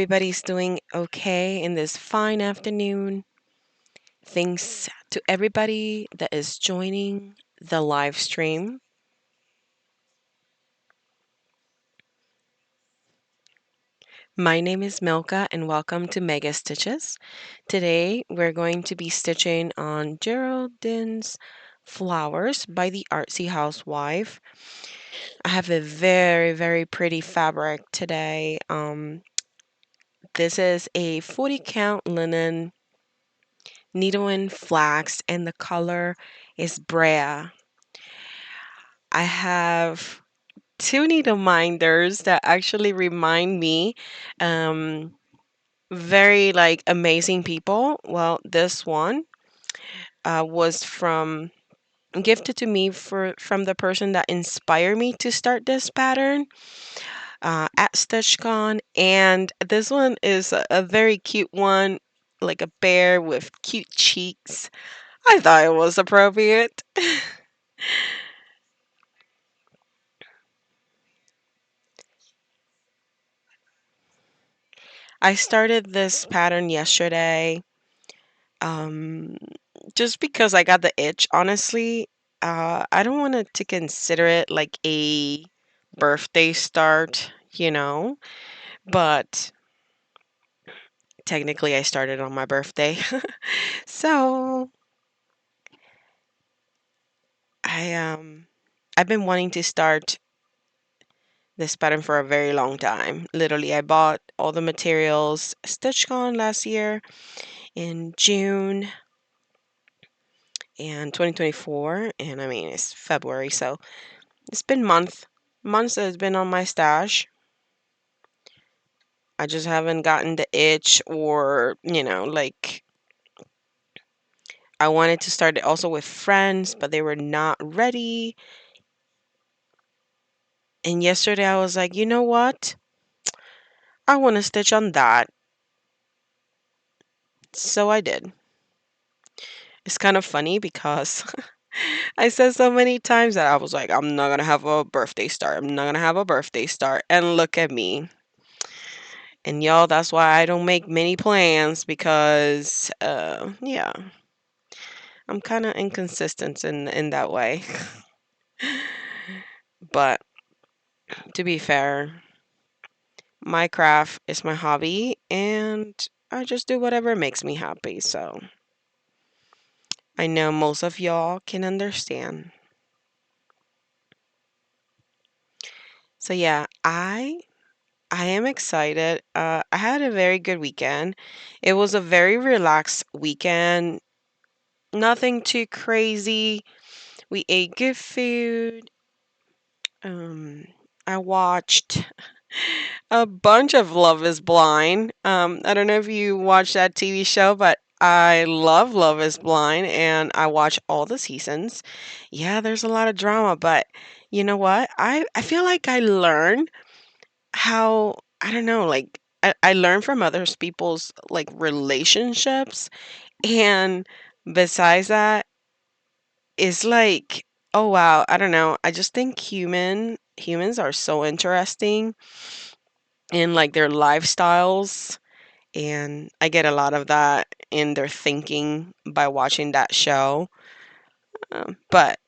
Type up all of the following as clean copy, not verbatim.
Everybody's doing okay in this fine afternoon. Thanks to everybody that is joining the live stream. My name is Milka and welcome to Mega Stitches. Today we're going to be stitching on Geraldine's Flowers by the Artsy Housewife. I have a very pretty fabric today. This is a 40 count linen needle and flax, and the color is Brea. I have two needle minders that actually remind me um, very like amazing people. Well, this one was from gifted to me from the person that inspired me to start this pattern at StitchCon, and this one is a very cute one, like a bear with cute cheeks. I thought it was appropriate. I started this pattern yesterday, um, just because I got the itch, honestly. I don't want to consider it like a birthday start, but technically I started on my birthday. So I've been wanting to start this pattern for a very long time. Literally, I bought all the materials StitchCon last year in June and 2024, and I mean it's February, so it's been months that it's been on my stash. I just haven't gotten the itch, or like I wanted to start it also with friends, but they were not ready. And yesterday I was like, you know what, I want to stitch on that, so I did. It's kind of funny because I said so many times that I was like, I'm not gonna have a birthday start, I'm not gonna have a birthday start, and look at me. And y'all, that's why I don't make many plans, because yeah, I'm kind of inconsistent in that way. But to be fair, my craft is my hobby, and I just do whatever makes me happy. So I know most of y'all can understand. So yeah, I am excited. I had a very good weekend. It was a very relaxed weekend. Nothing too crazy. We ate good food. Um, I watched a bunch of Love is Blind. I don't know if you watch that TV show, but I love Love is Blind and I watch all the seasons. Yeah, there's a lot of drama, but you know what? I feel like I learn how, I don't know, like I learn from others people's like relationships, and besides that, it's like, oh wow, I don't know. I just think humans are so interesting in like their lifestyles, and I get a lot of that in their thinking by watching that show. But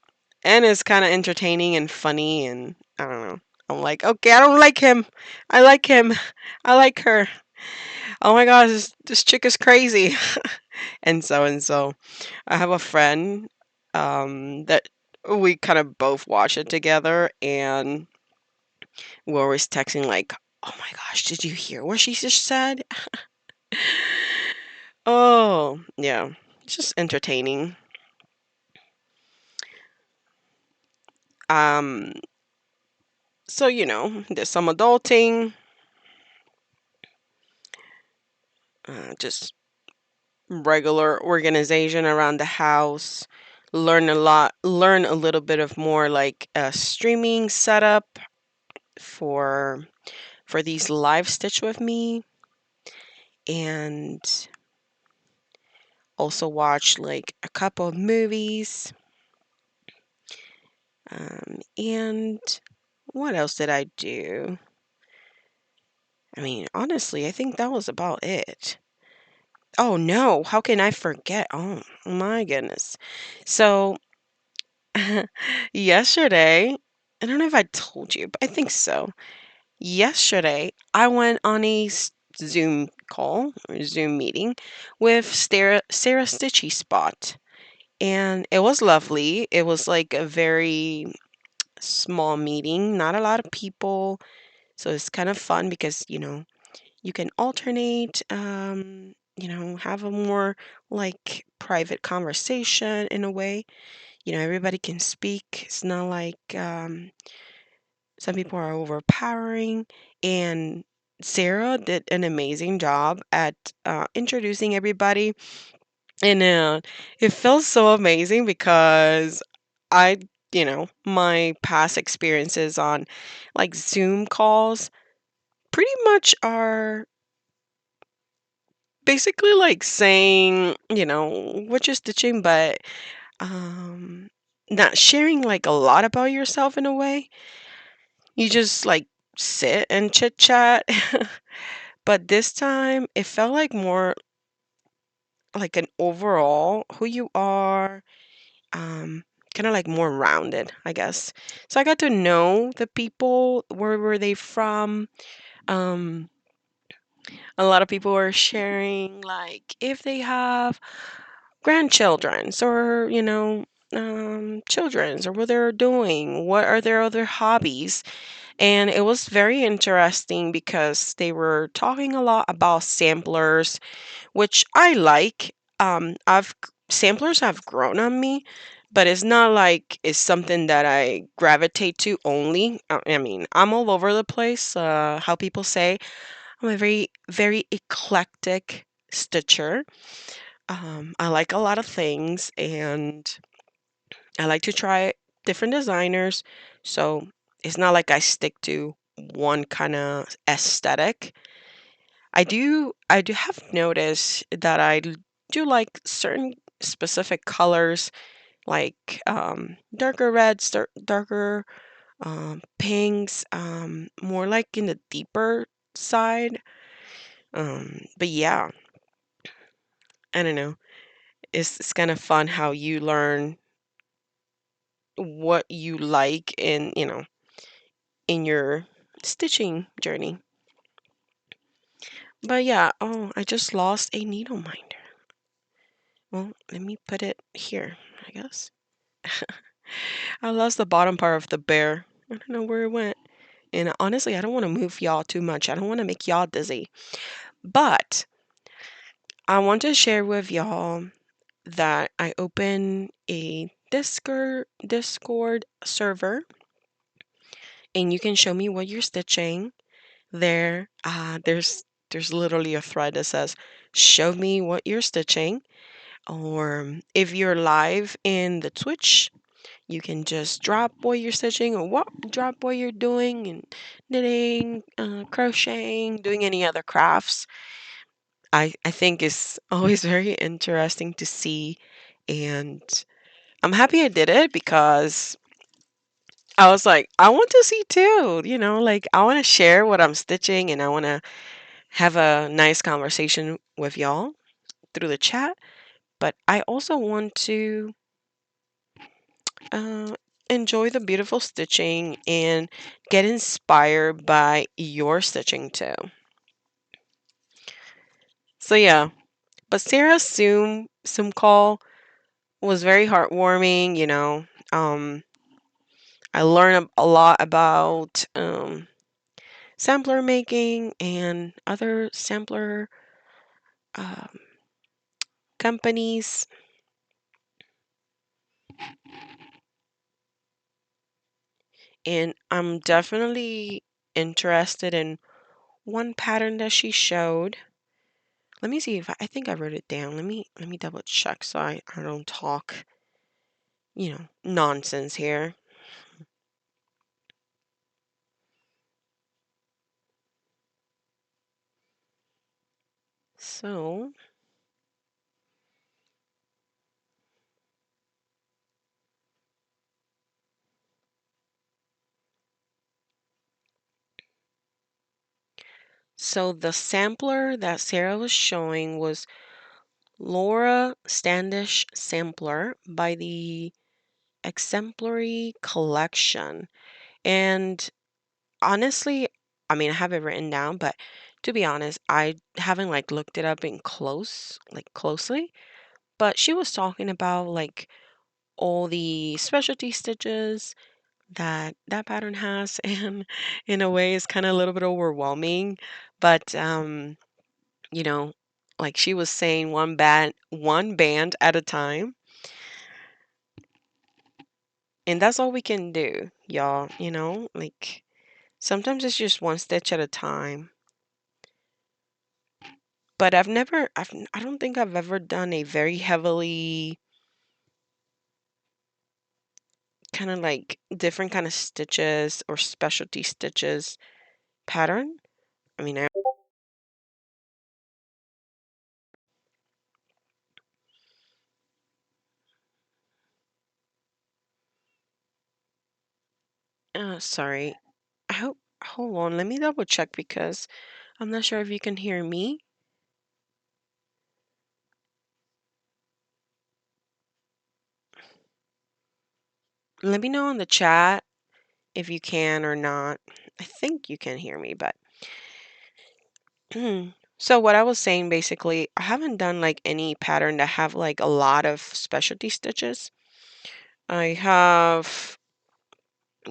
and it's kind of entertaining and funny, and I don't know. I'm like, okay, I don't like him. I like him. I like her. Oh my gosh, this chick is crazy. And so. I have a friend that we kind of both watch it together, and we're always texting like, "Oh my gosh, did you hear what she just said?" Oh, yeah. It's just entertaining. Um, so there's some adulting, just regular organization around the house, learn a little bit of more like a streaming setup for these live stitch with me, and also watch like a couple of movies. And what else did I do? I mean, honestly, I think that was about it. Oh no, how can I forget? Oh my goodness. So, yesterday, I don't know if I told you, but I think so. Yesterday, I went on a Zoom call or Zoom meeting with Sarah Stitchy Spot. And it was lovely. It was like a very small meeting, not a lot of people. So it's kind of fun because, you can alternate, have a more like private conversation in a way. Everybody can speak. It's not like some people are overpowering. And Sarah did an amazing job at introducing everybody. And it feels so amazing because I, my past experiences on like Zoom calls pretty much are basically like saying, what you're stitching, but um, not sharing like a lot about yourself in a way. You just like sit and chit chat. But this time it felt like more like an overall who you are, um, kind of like more rounded, I guess. So I got to know the people, where were they from? Um, a lot of people were sharing like if they have grandchildren's or, children's or what they're doing, what are their other hobbies. And it was very interesting because they were talking a lot about samplers, which I like. Samplers have grown on me, but it's not like it's something that I gravitate to only. I mean, I'm all over the place. How people say I'm a very, very eclectic stitcher. I like a lot of things, and I like to try different designers. So it's not like I stick to one kind of aesthetic. I do have noticed that do like certain specific colors, like darker reds, darker pinks, more like in the deeper side. But yeah, I don't know. It's kind of fun how you learn what you like in your stitching journey. But yeah, oh, I just lost a needle minder. Well, let me put it here, I guess. I lost the bottom part of the bear. I don't know where it went. And honestly, I don't want to move y'all too much. I don't want to make y'all dizzy. But I want to share with y'all that I opened a Discord server, and you can show me what you're stitching there. There's literally a thread that says, "Show me what you're stitching." Or if you're live in the Twitch, you can just drop what you're stitching or drop what you're doing and knitting, crocheting, doing any other crafts. I think it's always very interesting to see, and I'm happy I did it because I was like, I want to see too, like I want to share what I'm stitching and I want to have a nice conversation with y'all through the chat, but I also want to uh, enjoy the beautiful stitching and get inspired by your stitching too. So yeah, but Sarah's Zoom call was very heartwarming. I learned a lot about sampler making and other sampler um, companies, and I'm definitely interested in one pattern that she showed. Let me see if I think I wrote it down. Let me double check so I don't talk, nonsense here. So, So the sampler that Sarah was showing was Laura Standish Sampler by the Exemplary Collection. And honestly, I mean, I have it written down, but to be honest, I haven't like looked it up in closely. But she was talking about like all the specialty stitches that that pattern has, and in a way, it's kind of a little bit overwhelming. But you know, like she was saying, one band at a time, and that's all we can do, y'all. Like sometimes it's just one stitch at a time. But I don't think I've ever done a very heavily kind of like different kind of stitches or specialty stitches pattern. I mean, sorry. Hold on, let me double check because I'm not sure if you can hear me. Let me know in the chat if you can or not. I think you can hear me, but so what I was saying basically, I haven't done like any pattern that have like a lot of specialty stitches. I have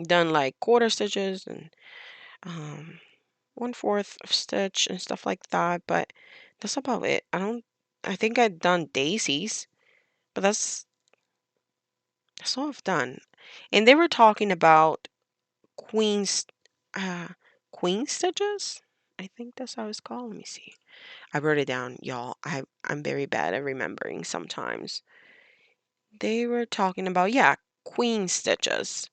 done like quarter stitches and um 1/4 of stitch and stuff like that, but that's about it. I think I've done daisies, but that's all I've done. And they were talking about queen's uh queen stitches. I think that's how it's called. Let me see. I wrote it down, y'all. I'm very bad at remembering sometimes. They were talking about, yeah, queen stitches.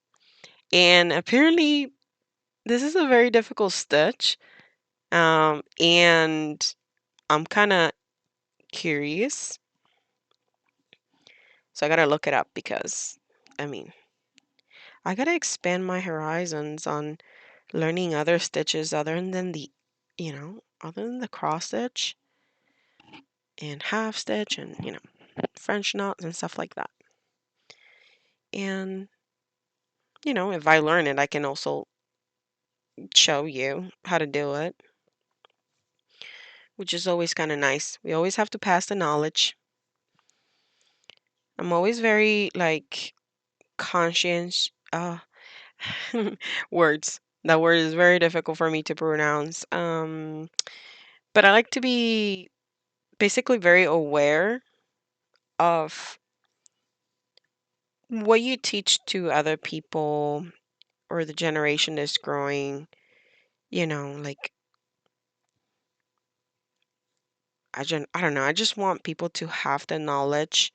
And apparently this is a very difficult stitch. And I'm kind of curious. So I gotta look it up because I mean, I gotta expand my horizons on learning other stitches other than the cross stitch and half stitch and, French knots and stuff like that. And, if I learn it, I can also show you how to do it, which is always kind of nice. We always have to pass the knowledge. I'm always very like conscious words. That word is very difficult for me to pronounce. But I like to be basically very aware of what you teach to other people or the generation that's growing. Like I don't know. I just want people to have the knowledge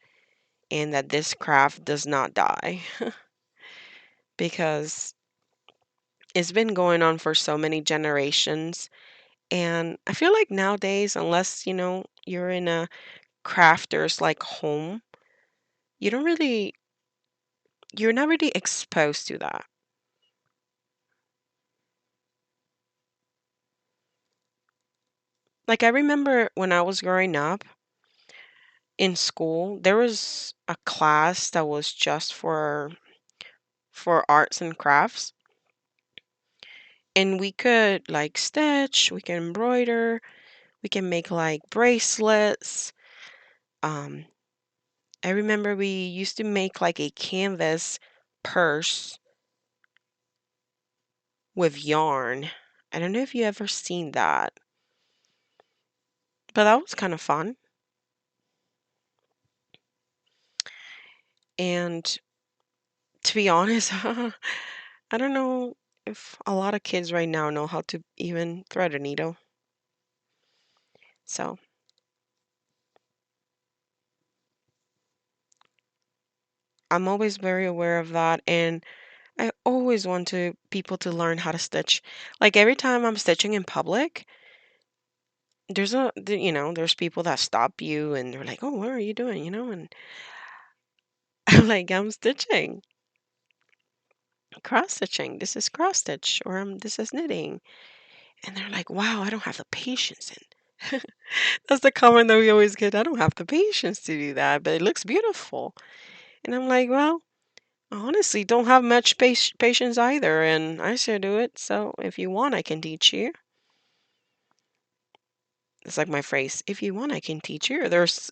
and that this craft does not die because it's been going on for so many generations. And I feel like nowadays, unless, you're in a crafter's like home, you don't really, you're not really exposed to that. Like I remember when I was growing up in school, there was a class that was just for arts and crafts. And we could like stitch, we can embroider, we can make like bracelets. Um, I remember we used to make like a canvas purse with yarn. I don't know if you ever seen that, but that was kind of fun. And to be honest, I don't know if a lot of kids right now know how to even thread a needle. So I'm always very aware of that, and I always want to people to learn how to stitch. Like every time I'm stitching in public, there's people that stop you and they're like, "Oh, what are you doing?" And I'm like, "I'm stitching, cross stitching. This is cross stitch, or this is knitting." And they're like, wow, I don't have the patience. And that's the comment that we always get. I don't have the patience to do that, but it looks beautiful. And I'm like, well, I honestly don't have much patience either, and I should do it. So if you want, I can teach you. It's like my phrase, if you want, I can teach you. There's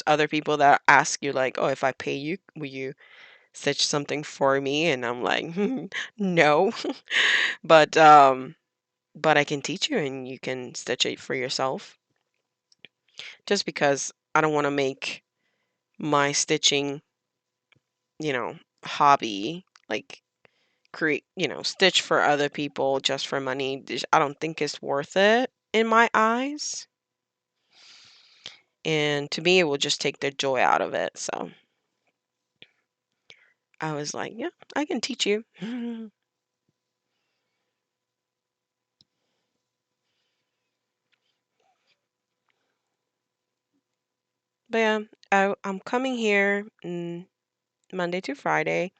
other people that ask you like, oh, if I pay you, will you stitch something for me? And I'm like, no. But but I can teach you and you can stitch it for yourself. Just because I don't want to make my stitching, hobby, like create, stitch for other people just for money. I don't think it's worth it in my eyes. And to me, it will just take the joy out of it. So I was like, yeah, I can teach you. But yeah, I'm coming here Monday to Friday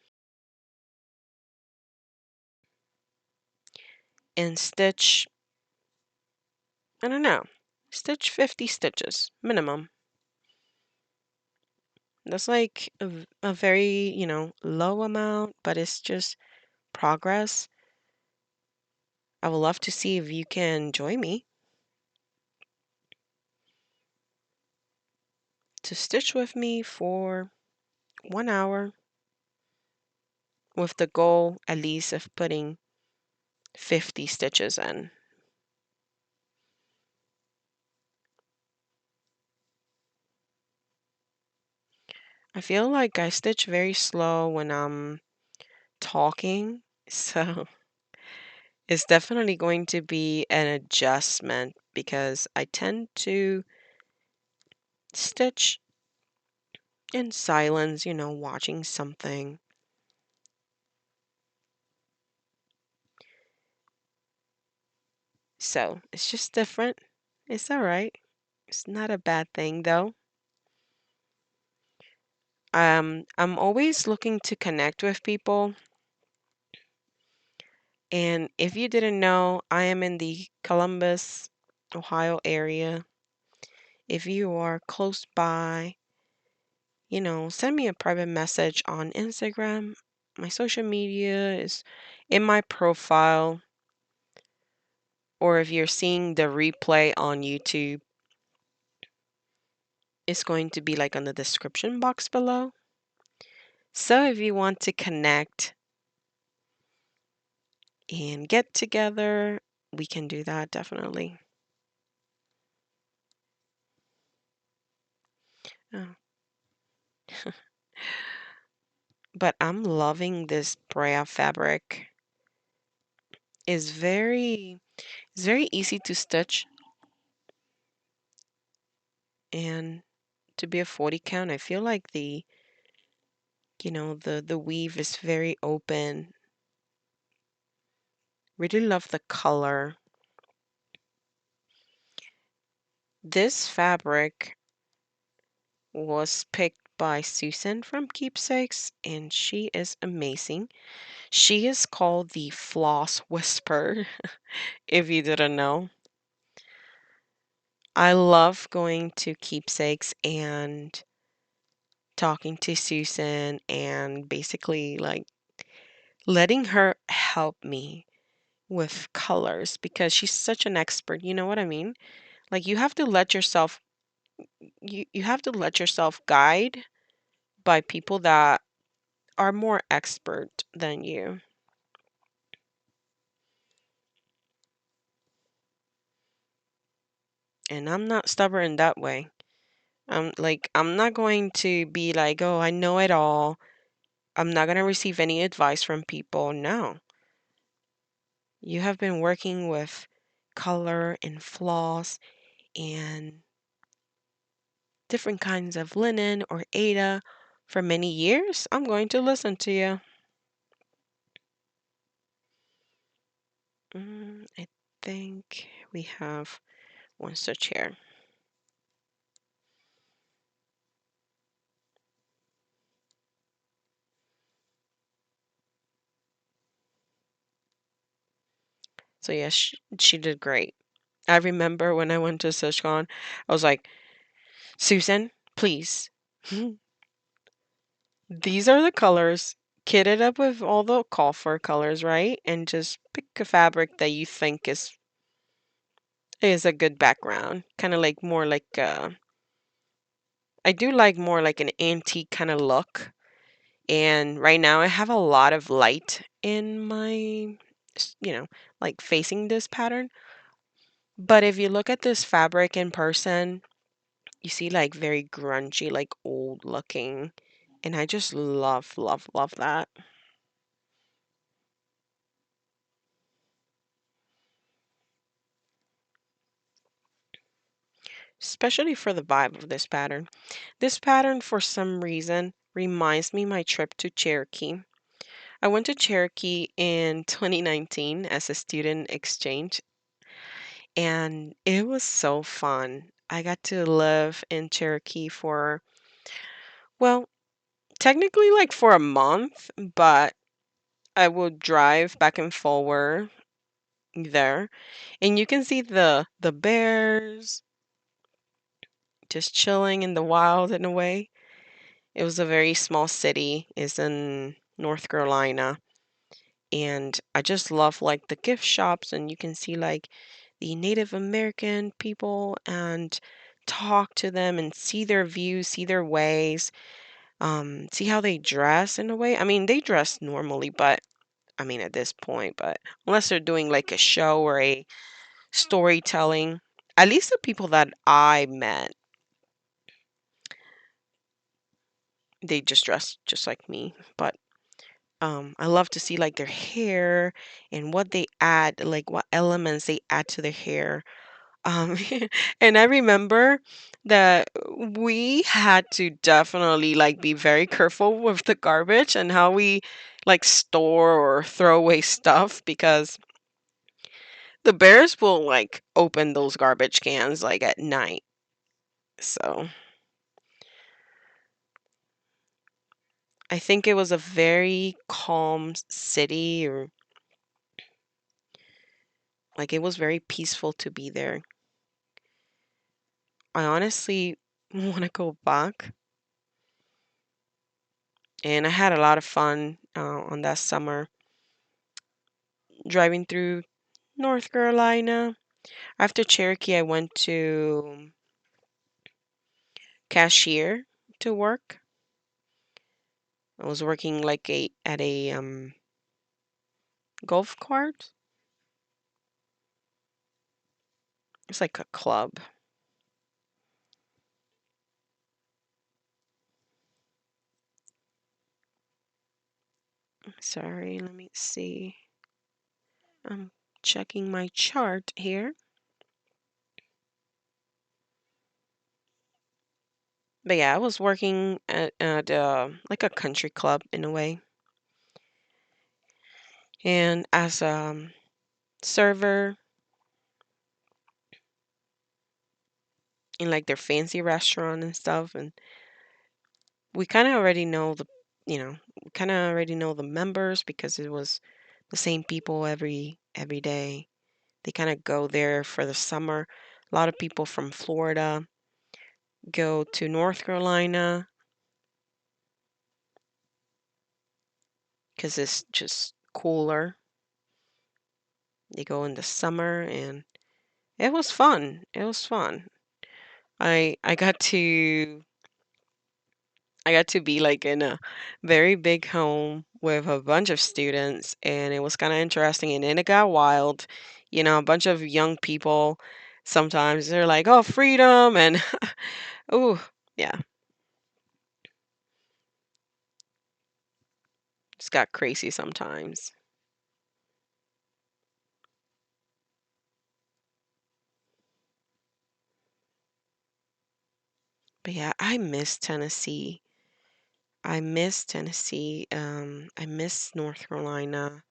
and stitch, I don't know, stitch 50 stitches minimum. That's like a very, low amount, but it's just progress. I would love to see if you can join me to stitch with me for 1 hour with the goal at least of putting 50 stitches in. I feel like I stitch very slow when I'm talking, so it's definitely going to be an adjustment because I tend to stitch in silence, watching something. So it's just different. It's all right. It's not a bad thing though. I'm always looking to connect with people. And if you didn't know, I am in the Columbus, Ohio area. If you are close by, send me a private message on Instagram. My social media is in my profile, or if you're seeing the replay on YouTube, it's going to be like on the description box below. So if you want to connect and get together, we can do that definitely. Oh. But I'm loving this Brea fabric. It's very easy to stitch, and to be a 40 count, I feel like the weave is very open. Really love the color. This fabric was picked by Susan from Keepsakes, and she is amazing. She is called the Floss Whisper, if you didn't know. I love going to Keepsakes and talking to Susan and basically like letting her help me with colors because she's such an expert. You know what I mean? Like you have to let yourself guide by people that are more expert than you. And I'm not stubborn that way. I'm not going to be like, "Oh, I know it all. I'm not going to receive any advice from people." No. You have been working with color and floss and different kinds of linen or Ada for many years. I'm going to listen to you. I think we have one stitch here. So yeah, she did great. I remember when I went to SishCon, I was like, Susan, please, these are the colors. Kit it up with all the call for colors, right? And just pick a fabric that you think is a good background. Kind of like more like I do like more like an antique kind of look. And right now I have a lot of light in my, like facing this pattern. But if you look at this fabric in person, you see like very grungy, like old looking. And I just love, love, love that. Especially for the vibe of this pattern. This pattern, for some reason, reminds me my trip to Cherokee. I went to Cherokee in 2019 as a student exchange, and it was so fun. I got to live in Cherokee for, well, technically like for a month, but I would drive back and forward there, and you can see the bears just chilling in the wild in a way. It was a very small city. It's in North Carolina. And I just love like the gift shops, and you can see like the Native American people and talk to them and see their views, see their ways, see how they dress in a way. I mean, they dress normally, but I mean at this point, but unless they're doing like a show or a storytelling, at least the people that I met, they just dress just like me. But I love to see like their hair and what they add, like what elements they add to their hair. Um, and I remember that we had to definitely like be very careful with the garbage and how we like store or throw away stuff because the bears will like open those garbage cans like at night. So I think it was a very calm city, or like it was very peaceful to be there. I honestly want to go back, and I had a lot of fun on that summer driving through North Carolina. After Cherokee, I went to cashier to work. I was working like a at a golf cart. It's like a club. Sorry, let me see. I'm checking my chart here. But yeah, I was working at like a country club in a way, and as a server in like their fancy restaurant and stuff. And we kind of already know you know, we kind of already know the members because it was the same people every day. They kind of go there for the summer. A lot of people from Florida go to North Carolina because it's just cooler. They go in the summer, and it was fun. It was fun. I got to be like in a very big home with a bunch of students, and it was kind of interesting. And then it got wild. You know, a bunch of young people. Sometimes they're like, "Oh, freedom," and oh, yeah, it's got crazy sometimes. But yeah, I miss Tennessee. I miss Tennessee. I miss North Carolina.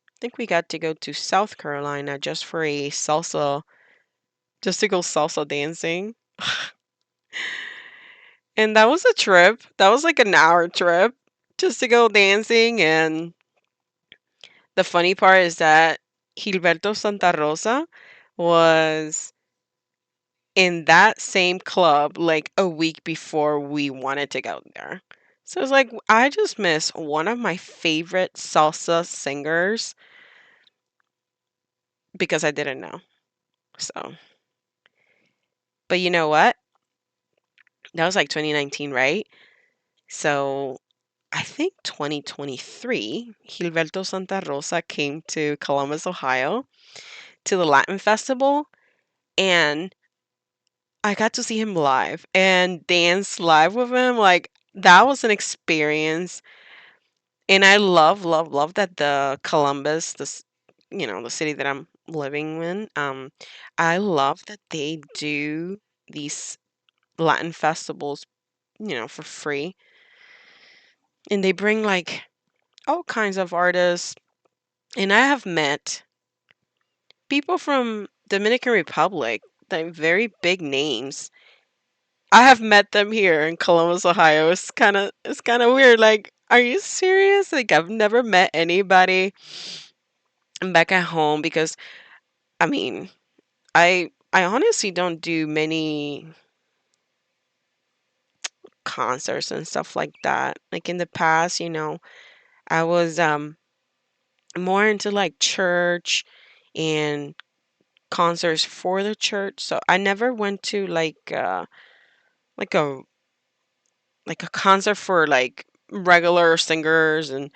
I think we got to go to South Carolina just for a salsa, just to go salsa dancing. And that was a trip. That was like an hour trip just to go dancing. And The funny part is that Gilberto Santa Rosa was in that same club like a week before we wanted to go there. So it's like I just missed one of my favorite salsa singers because I didn't know. So, but you know what? That was like 2019, right? So I think 2023, Gilberto Santa Rosa came to Columbus, Ohio to the Latin Festival, and I got to see him live and dance live with him. Like, that was an experience. And I love, love, love that the Columbus, the city that I'm living in, I love that they do these Latin festivals, for free. And they bring like all kinds of artists. And I have met people from Dominican Republic, like very big names. I have met them here in Columbus, Ohio. It's kind of weird. Like, are you serious? Like, I've never met anybody back at home because I mean, I honestly don't do many concerts and stuff like that. Like in the past, I was more into like church and concerts for the church. So I never went to like a like a concert for like regular singers and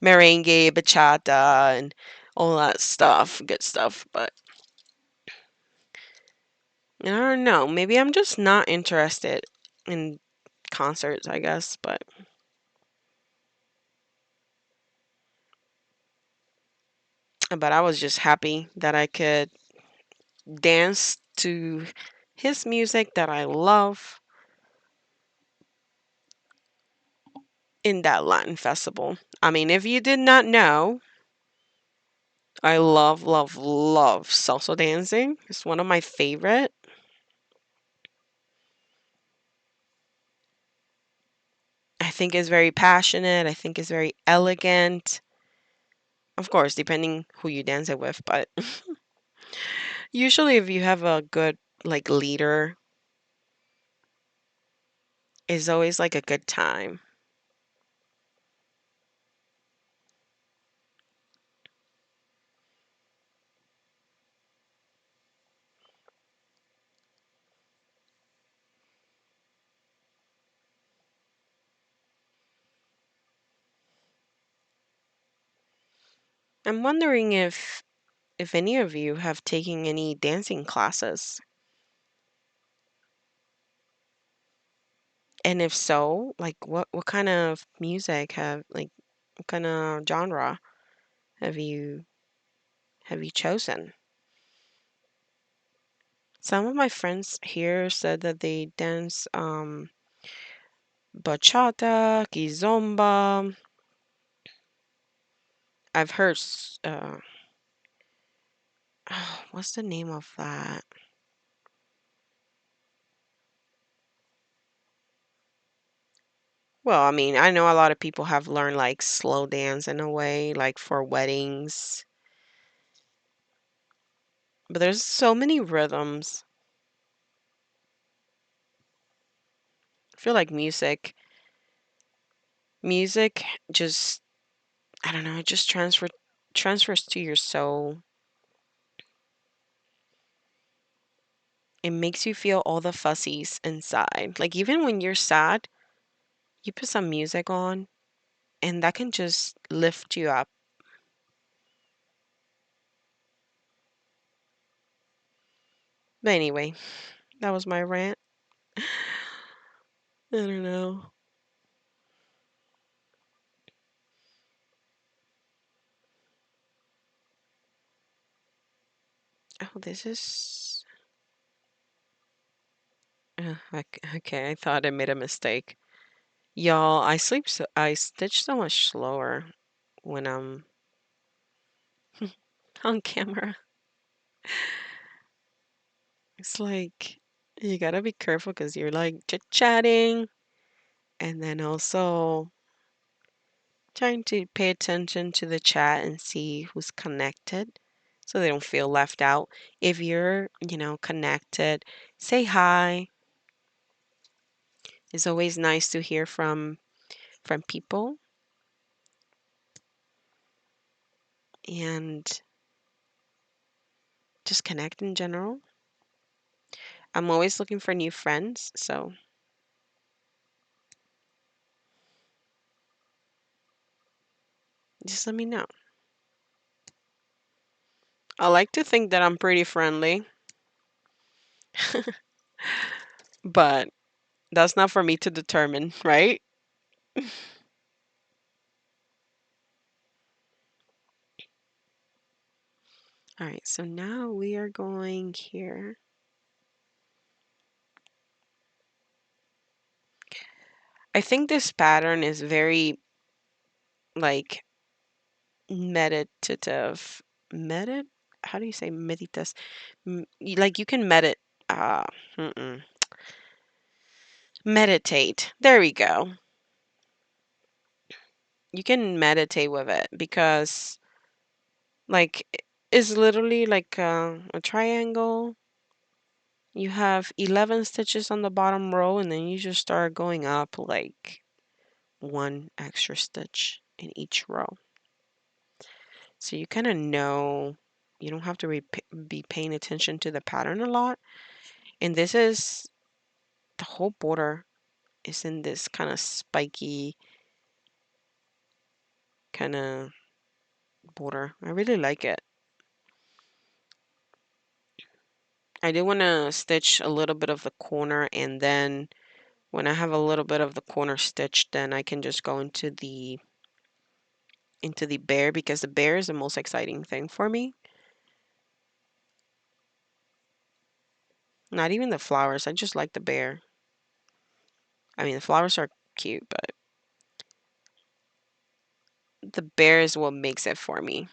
merengue, bachata and all that stuff, good stuff. But I don't know, maybe I'm just not interested in concerts, I guess, but I was just happy that I could dance to his music that I love in that Latin festival. I mean, if you did not know, I love, love, love salsa dancing. It's one of my favorite. I think it's very passionate. I think it's very elegant. Of course, depending who you dance it with, but usually if you have a good like leader, it's always like a good time. I'm wondering if any of you have taken any dancing classes, and if so, like what kind of music have like what kind of genre have you chosen? Some of my friends here said that they dance bachata, kizomba. I've heard what's the name of that? Well, I mean, I know a lot of people have learned like slow dance in a way, like for weddings, but there's so many rhythms. I feel like music just I don't know, it just transfers to your soul. It makes you feel all the fuzzies inside. Like even when you're sad, you put some music on and that can just lift you up. But anyway, that was my rant. I don't know. Oh, this is okay. I thought I made a mistake. Y'all, I stitch so much slower when I'm on camera. It's like you gotta be careful because you're like chit-chatting and then also Trying to pay attention to the chat and see who's connected so they don't feel left out. If you're, connected, say hi. It's always nice to hear from people and just connect in general. I'm always looking for new friends, so just let me know. I like to think that I'm pretty friendly, but that's not for me to determine, right? All right, so now we are going here. I think this pattern is very like meditative. Medit? How do you say meditas? Like you can uh, mm-mm. Meditate. There we go. You can meditate with it because like it's literally like a triangle. You have 11 stitches on the bottom row and then you just start going up like one extra stitch in each row. So you kind of know you don't have to be paying attention to the pattern a lot. And this is the whole border is in this kind of spiky kind of border. I really like it. I do want to stitch a little bit of the corner, and then when I have a little bit of the corner stitched, then I can just go into the bear because the bear is the most exciting thing for me. Not even the flowers. I just like the bear. I mean, the flowers are cute, but the bear is what makes it for me.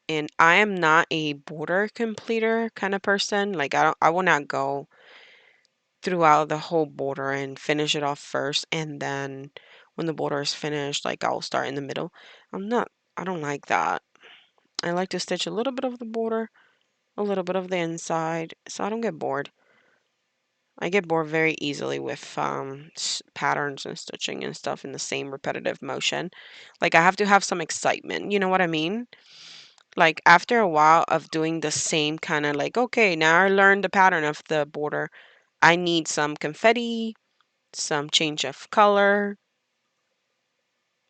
And I am not a border completer kind of person. Like I will not go throughout the whole border and finish it off first, and then when the border is finished, like I'll start in the middle. I don't like that. I like to stitch a little bit of the border, a little bit of the inside, so I don't get bored. I get bored very easily with patterns and stitching and stuff in the same repetitive motion. Like I have to have some excitement, you know what I mean? Like after a while of doing the same kind of like, okay, now I learned the pattern of the border. I need some confetti, some change of color.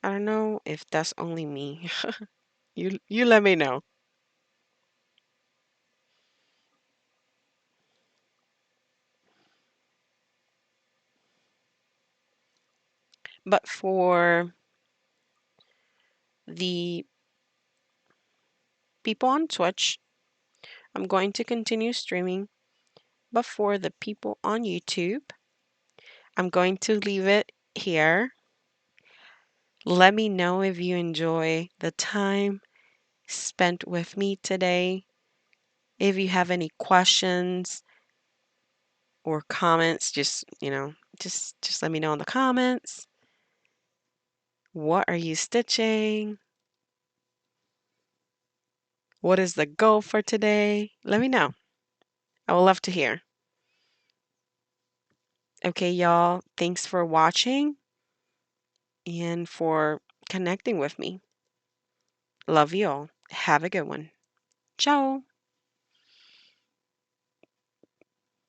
I don't know if that's only me. You let me know. But for the people on Twitch, I'm going to continue streaming. But for the people on YouTube, I'm going to leave it here. Let me know if you enjoy the time spent with me today. If you have any questions or comments, just let me know in the comments. What are you stitching? What is the goal for today? Let me know. I would love to hear. Okay, y'all. Thanks for watching and for connecting with me. Love you all. Have a good one. Ciao.